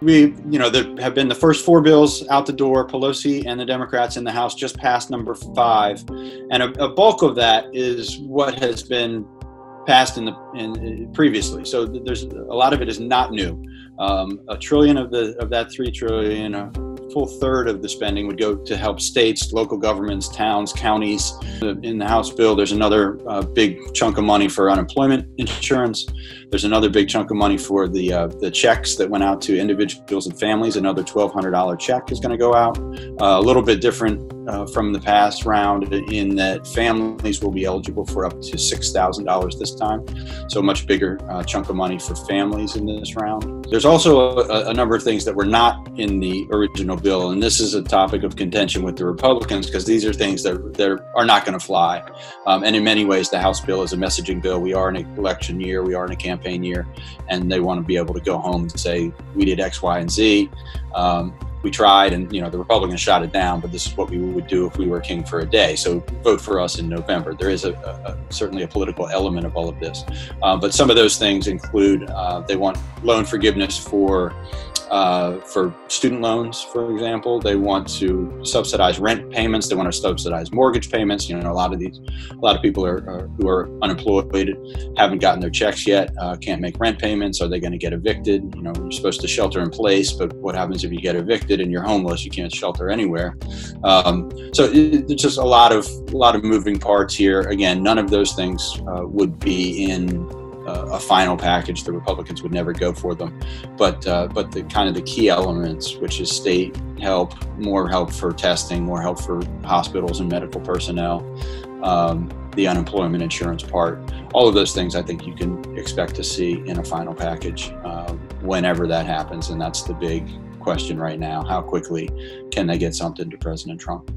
There have been the first four bills out the door. Pelosi and the Democrats in the House just passed number 5, and a bulk of that is what has been passed in previously. So there's a lot of it is not new. $1 trillion of that $3 trillion, a full third of the spending would go to help states, local governments, towns, counties. In the House bill, there's another big chunk of money for unemployment insurance. There's another big chunk of money for the checks that went out to individuals and families. Another $1,200 check is going to go out. A little bit different from the past round in that families will be eligible for up to $6,000 this time. So a much bigger chunk of money for families in this round. There's also a number of things that were not in the original bill, and this is a topic of contention with the Republicans because these are things that are not going to fly. And in many ways, the House bill is a messaging bill. We are in an election year, we are in a campaign year, and they want to be able to go home and say, we did X, Y, and Z. We tried, and the Republicans shot it down, but this is what we would do if we were king for a day. So vote for us in November. There is certainly a political element of all of this. But some of those things include they want loan forgiveness for student loans, for example. They want to subsidize rent payments. They want to subsidize mortgage payments. A lot of people who are unemployed haven't gotten their checks yet, can't make rent payments. Are they going to get evicted? You're supposed to shelter in place, but what happens if you get evicted and you're homeless? You can't shelter anywhere. So there's just a lot of moving parts here. Again, none of those things would be in a final package. The Republicans would never go for them, but the kind of the key elements, which is state help, more help for testing, more help for hospitals and medical personnel, the unemployment insurance part, all of those things I think you can expect to see in a final package whenever that happens. And that's the big question right now. How quickly can they get something to President Trump?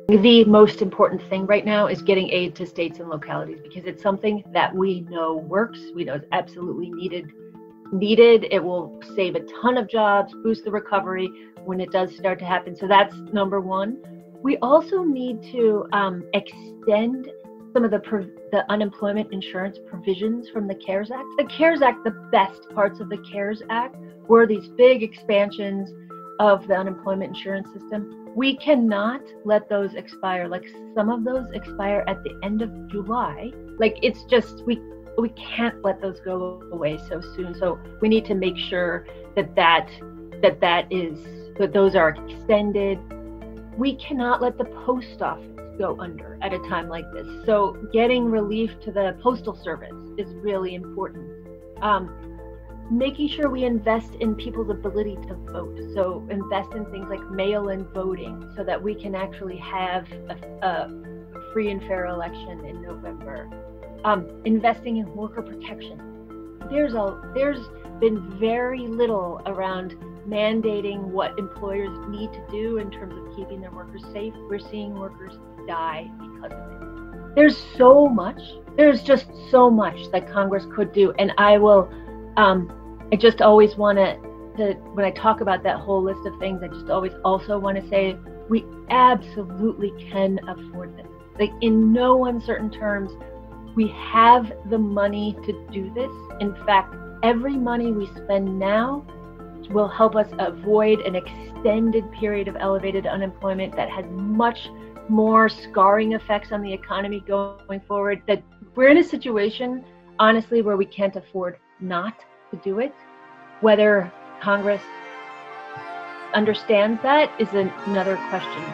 The most important thing right now is getting aid to states and localities, because it's something that we know works. We know it's absolutely needed. It will save a ton of jobs, boost the recovery when it does start to happen. So that's number one. We also need to extend some of the unemployment insurance provisions from the CARES Act. The CARES Act, the best parts of the CARES Act were these big expansions of the unemployment insurance system. We cannot let those expire. Like, some of those expire at the end of July. Like, it's just, we can't let those go away so soon. So we need to make sure that those are extended. We cannot let the post office go under at a time like this. So getting relief to the postal service is really important. Making sure we invest in people's ability to vote. So invest in things like mail-in voting so that we can actually have a free and fair election in November. Investing in worker protection. There's been very little around mandating what employers need to do in terms of keeping their workers safe. We're seeing workers die because of it. There's just so much that Congress could do. And I just always want to, when I talk about that whole list of things, I just always also want to say we absolutely can afford this. Like, in no uncertain terms, we have the money to do this. In fact, every money we spend now will help us avoid an extended period of elevated unemployment that has much more scarring effects on the economy going forward. That we're in a situation, honestly, where we can't afford not to do it. Whether Congress understands that is another question.